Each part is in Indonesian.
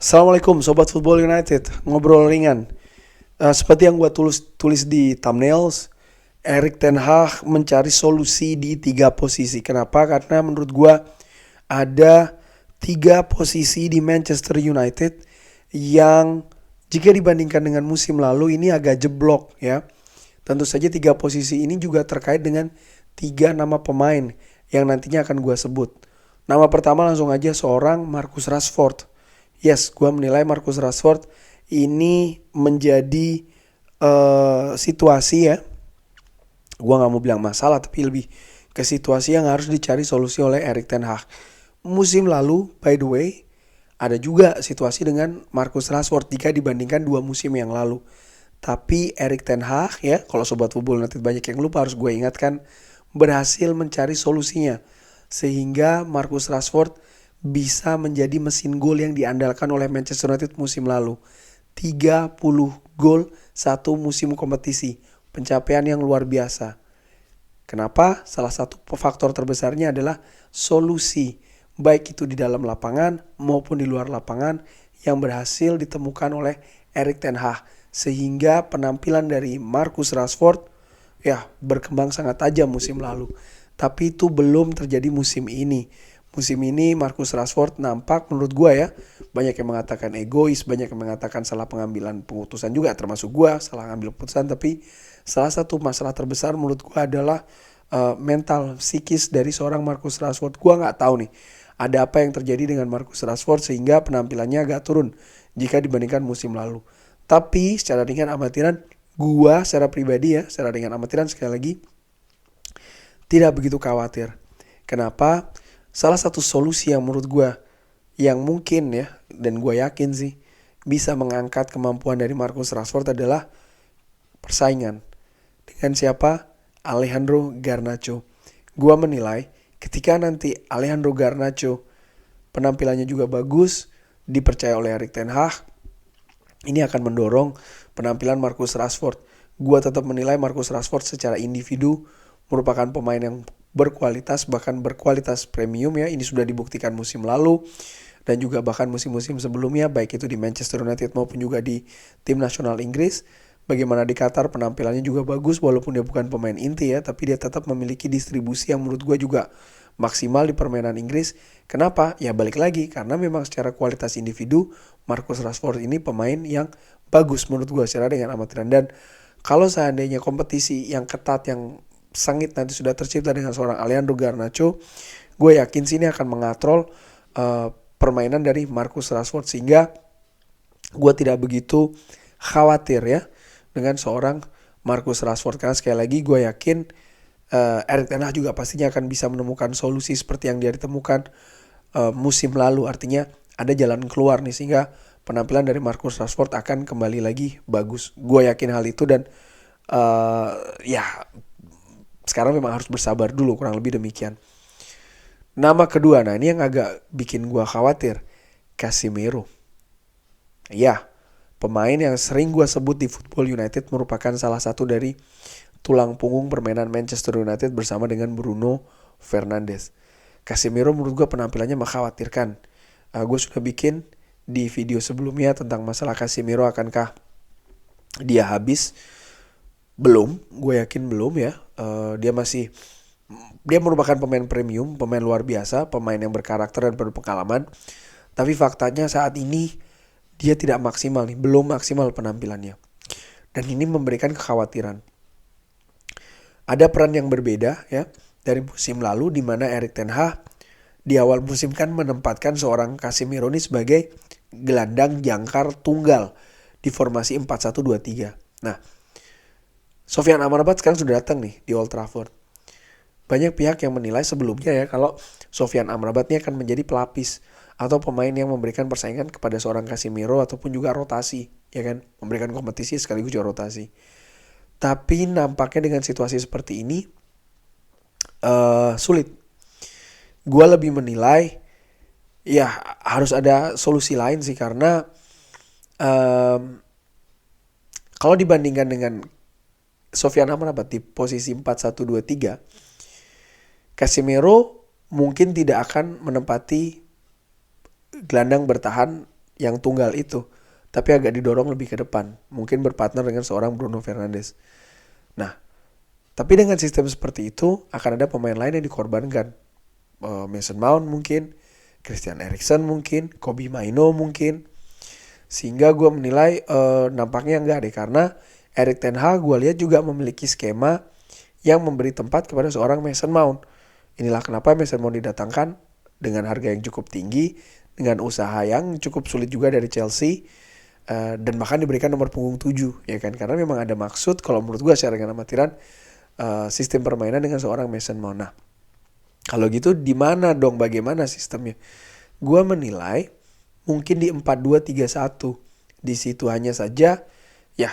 Assalamualaikum Sobat Football United. Ngobrol ringan. Seperti yang gue tulis di thumbnails, Erik ten Hag mencari solusi di tiga posisi. Kenapa? Karena menurut gue ada tiga posisi di Manchester United yang jika dibandingkan dengan musim lalu ini agak jeblok ya. Tentu saja tiga posisi ini juga terkait dengan tiga nama pemain yang nantinya akan gue sebut. Nama pertama langsung aja seorang Marcus Rashford. Yes, gue menilai Marcus Rashford ini menjadi situasi ya. Gue nggak mau bilang masalah, tapi lebih ke situasi yang harus dicari solusi oleh Erik ten Hag. Musim lalu, by the way, ada juga situasi dengan Marcus Rashford jika dibandingkan dua musim yang lalu. Tapi Erik ten Hag ya, kalau Sobat Football nanti banyak yang lupa harus gue ingatkan, berhasil mencari solusinya. Sehingga Marcus Rashford bisa menjadi mesin gol yang diandalkan oleh Manchester United musim lalu. 30 gol satu musim kompetisi. Pencapaian yang luar biasa. Kenapa? Salah satu faktor terbesarnya adalah solusi. Baik itu di dalam lapangan maupun di luar lapangan yang berhasil ditemukan oleh Erik ten Hag. Sehingga penampilan dari Marcus Rashford ya berkembang sangat tajam musim lalu. Tapi itu belum terjadi musim ini. Musim ini Marcus Rashford nampak menurut gue ya, banyak yang mengatakan egois, banyak yang mengatakan salah pengambilan keputusan juga, termasuk gue salah ngambil keputusan. Tapi salah satu masalah terbesar menurut gue adalah mental psikis dari seorang Marcus Rashford. Gue nggak tahu nih ada apa yang terjadi dengan Marcus Rashford sehingga penampilannya agak turun jika dibandingkan musim lalu. Tapi secara ringan amatiran, gue secara pribadi ya, secara ringan amatiran sekali lagi tidak begitu khawatir. Kenapa? Salah satu solusi yang menurut gue yang mungkin ya, dan gue yakin sih bisa mengangkat kemampuan dari Marcus Rashford adalah persaingan. Dengan siapa? Alejandro Garnacho. Gue menilai ketika nanti Alejandro Garnacho penampilannya juga bagus, dipercaya oleh Erik ten Hag, ini akan mendorong penampilan Marcus Rashford. Gue tetap menilai Marcus Rashford secara individu merupakan pemain yang berkualitas, bahkan berkualitas premium ya. Ini sudah dibuktikan musim lalu dan juga bahkan musim-musim sebelumnya, baik itu di Manchester United maupun juga di tim nasional Inggris. Bagaimana di Qatar penampilannya juga bagus walaupun dia bukan pemain inti ya, tapi dia tetap memiliki distribusi yang menurut gue juga maksimal di permainan Inggris. Kenapa? Ya balik lagi karena memang secara kualitas individu Marcus Rashford ini pemain yang bagus menurut gue secara dengan amatiran. Dan kalau seandainya kompetisi yang ketat yang sengit nanti sudah tercipta dengan seorang Alejandro Garnacho, gue yakin sih ini akan mengatrol permainan dari Marcus Rashford sehingga gue tidak begitu khawatir ya dengan seorang Marcus Rashford. Karena sekali lagi gue yakin Erik ten Hag juga pastinya akan bisa menemukan solusi seperti yang dia ditemukan musim lalu. Artinya ada jalan keluar nih sehingga penampilan dari Marcus Rashford akan kembali lagi bagus. Gue yakin hal itu dan ya sekarang memang harus bersabar dulu, kurang lebih demikian. Nama kedua, nah ini yang agak bikin gue khawatir, Casemiro. Ya, pemain yang sering gue sebut di Football United merupakan salah satu dari tulang punggung permainan Manchester United bersama dengan Bruno Fernandes. Casemiro menurut gue penampilannya mengkhawatirkan. Gue sudah bikin di video sebelumnya tentang masalah Casemiro, akankah dia habis? Belum, gue yakin belum ya. Dia merupakan pemain premium, pemain luar biasa, pemain yang berkarakter dan berpengalaman. Tapi faktanya saat ini dia tidak maksimal nih, belum maksimal penampilannya. Dan ini memberikan kekhawatiran. Ada peran yang berbeda ya dari musim lalu di mana Erik ten Hag di awal musim kan menempatkan seorang Casemiro ini sebagai gelandang jangkar tunggal di formasi 4-1-2-3. Nah, Sofyan Amrabat sekarang sudah datang nih di Old Trafford. Banyak pihak yang menilai sebelumnya ya kalau Sofyan Amrabat ini akan menjadi pelapis atau pemain yang memberikan persaingan kepada seorang Casemiro ataupun juga rotasi, ya kan, memberikan kompetisi sekaligus juga rotasi. Tapi nampaknya dengan situasi seperti ini sulit. Gue lebih menilai ya harus ada solusi lain sih karena kalau dibandingkan dengan Sofyan Amrabat di posisi 4-1-2-3, Casemiro mungkin tidak akan menempati gelandang bertahan yang tunggal itu, tapi agak didorong lebih ke depan, mungkin berpartner dengan seorang Bruno Fernandes. Nah, tapi dengan sistem seperti itu akan ada pemain lain yang dikorbankan. Mason Mount mungkin, Christian Eriksen mungkin, Kobbie Mainoo mungkin. Sehingga gue menilai nampaknya enggak deh, karena Erik ten Hag gue lihat juga memiliki skema yang memberi tempat kepada seorang Mason Mount. Inilah kenapa Mason Mount didatangkan dengan harga yang cukup tinggi, dengan usaha yang cukup sulit juga dari Chelsea, dan bahkan diberikan nomor punggung 7, ya kan? Karena memang ada maksud, kalau menurut gue secara dengan amatiran, sistem permainan dengan seorang Mason Mount. Nah, kalau gitu di mana dong, bagaimana sistemnya? Gua menilai mungkin di 4-2-3-1. Di situ hanya saja ya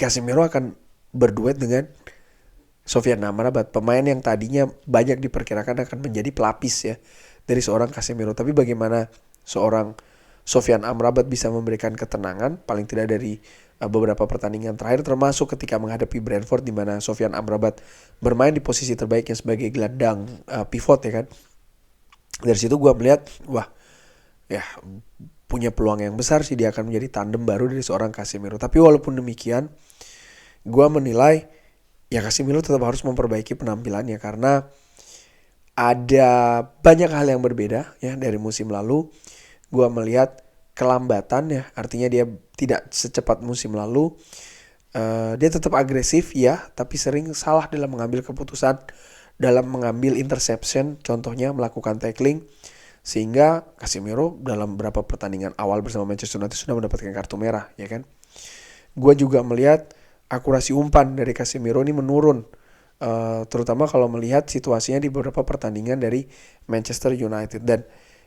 Casemiro akan berduet dengan Sofyan Amrabat, pemain yang tadinya banyak diperkirakan akan menjadi pelapis ya dari seorang Casemiro. Tapi bagaimana seorang Sofyan Amrabat bisa memberikan ketenangan paling tidak dari beberapa pertandingan terakhir, termasuk ketika menghadapi Brentford di mana Sofyan Amrabat bermain di posisi terbaiknya sebagai gelandang pivot ya kan. Dari situ gue melihat wah ya punya peluang yang besar sih dia akan menjadi tandem baru dari seorang Casemiro. Tapi walaupun demikian gue menilai ya Casemiro tetap harus memperbaiki penampilannya karena ada banyak hal yang berbeda ya dari musim lalu. Gua melihat kelambatan ya, artinya dia tidak secepat musim lalu. Dia tetap agresif ya, tapi sering salah dalam mengambil keputusan, dalam mengambil interception, contohnya melakukan tackling, sehingga Casemiro dalam beberapa pertandingan awal bersama Manchester United sudah mendapatkan kartu merah, ya kan? Gua juga melihat akurasi umpan dari Casemiro ini menurun, terutama kalau melihat situasinya di beberapa pertandingan dari Manchester United, dan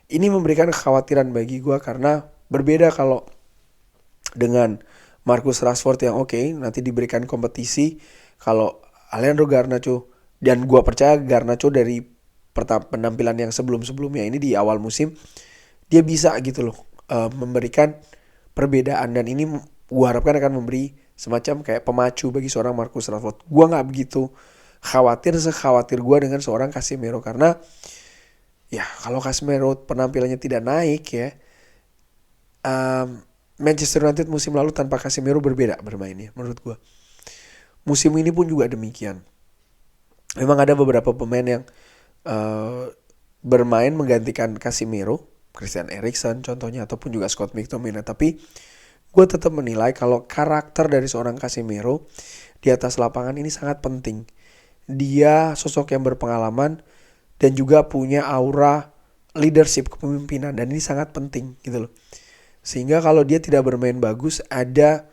ini memberikan kekhawatiran bagi gue karena berbeda kalau dengan Marcus Rashford yang oke, nanti diberikan kompetisi. Kalau Alejandro Garnacho, dan gue percaya Garnacho dari penampilan yang sebelum-sebelumnya ini di awal musim dia bisa gitu loh memberikan perbedaan, dan ini gue harapkan akan memberi semacam kayak pemacu bagi seorang Marcus Rashford. Gue nggak begitu sekhawatir gue dengan seorang Casemiro karena ya kalau Casemiro penampilannya tidak naik ya, Manchester United musim lalu tanpa Casemiro berbeda bermainnya menurut gue. Musim ini pun juga demikian. Memang ada beberapa pemain yang bermain menggantikan Casemiro, Christian Eriksen contohnya, ataupun juga Scott McTominay. Tapi gue tetap menilai kalau karakter dari seorang Casemiro di atas lapangan ini sangat penting. Dia sosok yang berpengalaman dan juga punya aura leadership, kepemimpinan, dan ini sangat penting gitu loh. Sehingga kalau dia tidak bermain bagus, ada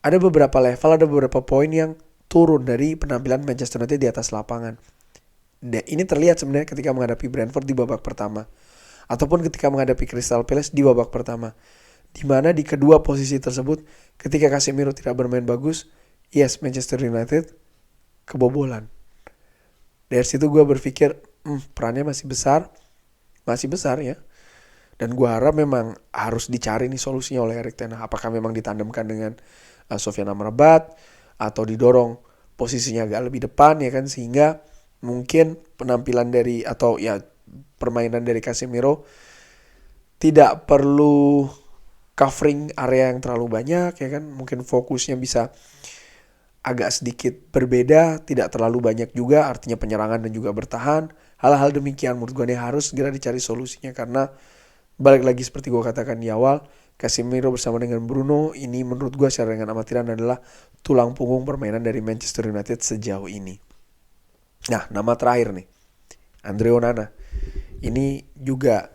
beberapa level, ada beberapa poin yang turun dari penampilan Manchester United di atas lapangan. Dan ini terlihat sebenarnya ketika menghadapi Brentford di babak pertama, ataupun ketika menghadapi Crystal Palace di babak pertama, di mana di kedua posisi tersebut ketika Casemiro tidak bermain bagus, yes, Manchester United kebobolan. Dari situ gue berpikir perannya masih besar ya. Dan gue harap memang harus dicari nih solusinya oleh Erik ten Hag. Apakah memang ditandemkan dengan Sofyan Amrabat atau didorong posisinya agak lebih depan ya kan, sehingga mungkin penampilan dari atau ya permainan dari Casemiro tidak perlu covering area yang terlalu banyak ya kan. Mungkin fokusnya bisa agak sedikit berbeda, tidak terlalu banyak juga, artinya penyerangan dan juga bertahan. Hal-hal demikian menurut gue harus segera dicari solusinya karena balik lagi seperti gue katakan di awal, Casemiro bersama dengan Bruno ini menurut gue secara dengan amatiran adalah tulang punggung permainan dari Manchester United sejauh ini. Nah, nama terakhir nih, Andre Onana. Ini juga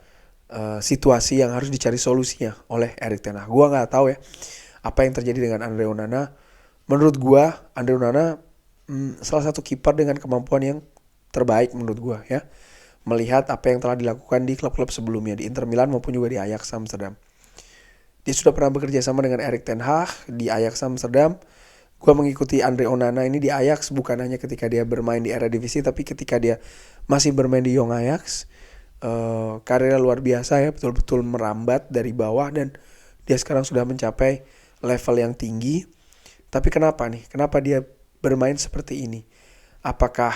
situasi yang harus dicari solusinya oleh Erik ten Hag. Gue nggak tahu ya apa yang terjadi dengan Andre Onana. Menurut gue Andre Onana salah satu kiper dengan kemampuan yang terbaik menurut gue ya. Melihat apa yang telah dilakukan di klub-klub sebelumnya, di Inter Milan maupun juga di Ajax Amsterdam. Dia sudah pernah bekerja sama dengan Erik ten Hag di Ajax Amsterdam. Gue mengikuti Andre Onana ini di Ajax bukan hanya ketika dia bermain di Eredivisie, tapi ketika dia masih bermain di Young Ajax. Karirnya luar biasa ya, betul-betul merambat dari bawah dan dia sekarang sudah mencapai level yang tinggi. Tapi kenapa dia bermain seperti ini? Apakah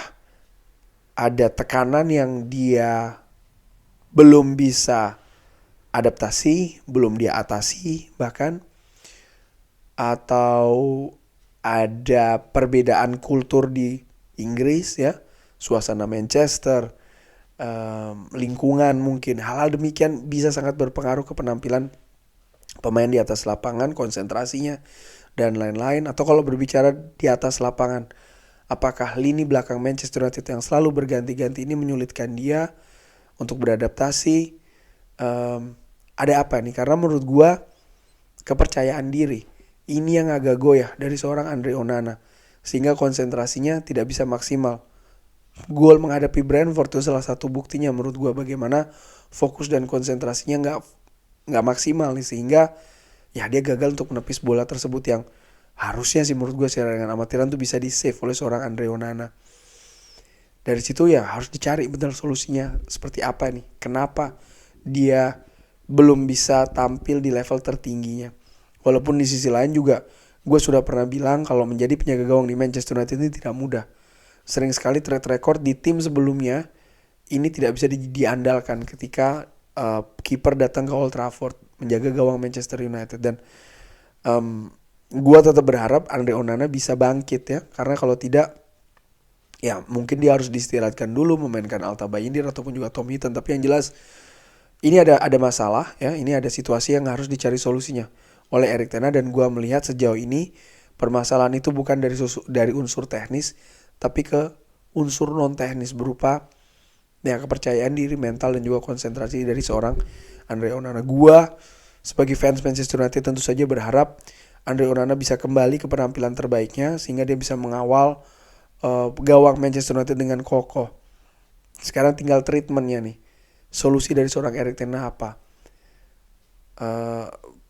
ada tekanan yang dia belum bisa adaptasi, belum dia atasi bahkan, atau ada perbedaan kultur di Inggris ya, suasana Manchester, lingkungan mungkin. Hal-hal demikian bisa sangat berpengaruh ke penampilan pemain di atas lapangan, konsentrasinya, dan lain-lain. Atau kalau berbicara di atas lapangan, apakah lini belakang Manchester United yang selalu berganti-ganti ini menyulitkan dia untuk beradaptasi? Ada apa nih? Karena menurut gua kepercayaan diri ini yang agak goyah dari seorang Andre Onana, sehingga konsentrasinya tidak bisa maksimal. Gol menghadapi Brentford itu salah satu buktinya menurut gua bagaimana fokus dan konsentrasinya nggak maksimal nih, sehingga ya dia gagal untuk menepis bola tersebut yang harusnya sih menurut gua secara dengan amatiran tuh bisa di save oleh seorang Andre Onana. Dari situ ya harus dicari benar solusinya seperti apa nih, kenapa dia belum bisa tampil di level tertingginya. Walaupun di sisi lain juga gue sudah pernah bilang kalau menjadi penjaga gawang di Manchester United ini tidak mudah. Sering sekali track record di tim sebelumnya ini tidak bisa diandalkan ketika kiper datang ke Old Trafford menjaga gawang Manchester United. Dan gue tetap berharap Andre Onana bisa bangkit ya, karena kalau tidak ya mungkin dia harus diistirahatkan dulu, memainkan Alta Bayindir ataupun juga Tom Heaton. Tapi yang jelas ini ada masalah ya, ini ada situasi yang harus dicari solusinya oleh Erik ten Hag. Dan gue melihat sejauh ini permasalahan itu bukan dari unsur teknis, tapi ke unsur non teknis berupa ya kepercayaan diri, mental, dan juga konsentrasi dari seorang Andre Onana. Gue sebagai fans Manchester United tentu saja berharap Andre Onana bisa kembali ke penampilan terbaiknya sehingga dia bisa mengawal gawang Manchester United dengan kokoh. Sekarang tinggal treatmentnya nih. Solusi dari seorang Erik ten Hag apa?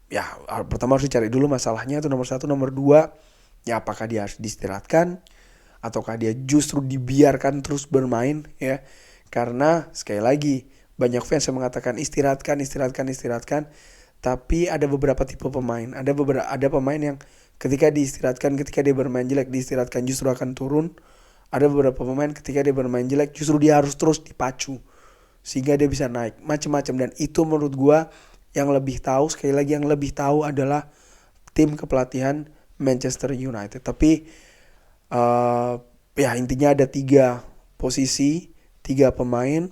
Ya pertama harus dicari dulu masalahnya, itu nomor 1. Nomor 2, ya apakah dia harus diistirahatkan ataukah dia justru dibiarkan terus bermain ya. Karena sekali lagi banyak fans yang mengatakan istirahatkan, tapi ada beberapa tipe pemain. Ada pemain yang ketika diistirahatkan, ketika dia bermain jelek diistirahatkan justru akan turun. Ada beberapa pemain ketika dia bermain jelek justru dia harus terus dipacu sehingga dia bisa naik, macam-macam. Dan itu menurut gua yang lebih tahu, sekali lagi yang lebih tahu adalah tim kepelatihan Manchester United. Tapi ya intinya ada 3 posisi, 3 pemain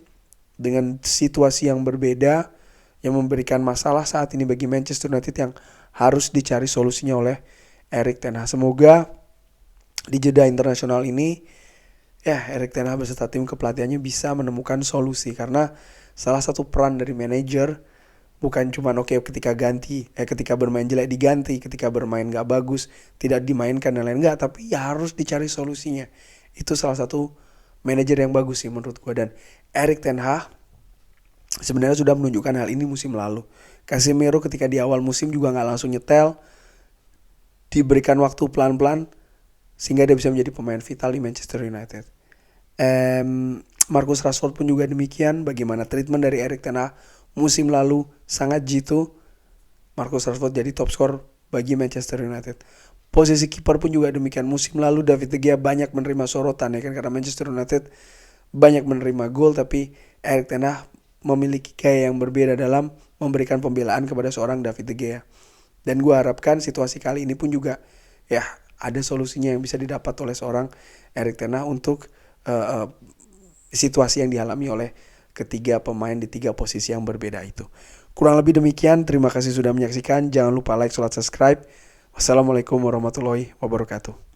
dengan situasi yang berbeda yang memberikan masalah saat ini bagi Manchester United yang harus dicari solusinya oleh Erik ten Hag. Semoga di jeda internasional ini ya Erik ten Hag beserta tim kepelatihannya bisa menemukan solusi, karena salah satu peran dari manajer bukan cuma ketika ketika bermain jelek diganti, ketika bermain gak bagus tidak dimainkan dan lain, enggak, tapi ya harus dicari solusinya. Itu salah satu manajer yang bagus sih menurut gue. Dan Erik ten Hag sebenarnya sudah menunjukkan hal ini musim lalu. Casemiro ketika di awal musim juga gak langsung nyetel, diberikan waktu pelan-pelan sehingga dia bisa menjadi pemain vital di Manchester United. Marcus Rashford pun juga demikian. Bagaimana treatment dari Erik ten Hag musim lalu sangat jitu. Marcus Rashford jadi top skor bagi Manchester United. Posisi kiper pun juga demikian. Musim lalu David De Gea banyak menerima sorotan ya kan, karena Manchester United banyak menerima gol, tapi Erik ten Hag memiliki gaya yang berbeda dalam memberikan pembelaan kepada seorang David De Gea. Dan gue harapkan situasi kali ini pun juga ya ada solusinya yang bisa didapat oleh seorang Erik ten Hag untuk situasi yang dialami oleh ketiga pemain di 3 posisi yang berbeda itu. Kurang lebih demikian. Terima kasih sudah menyaksikan. Jangan lupa like, subscribe. Wassalamualaikum warahmatullahi wabarakatuh.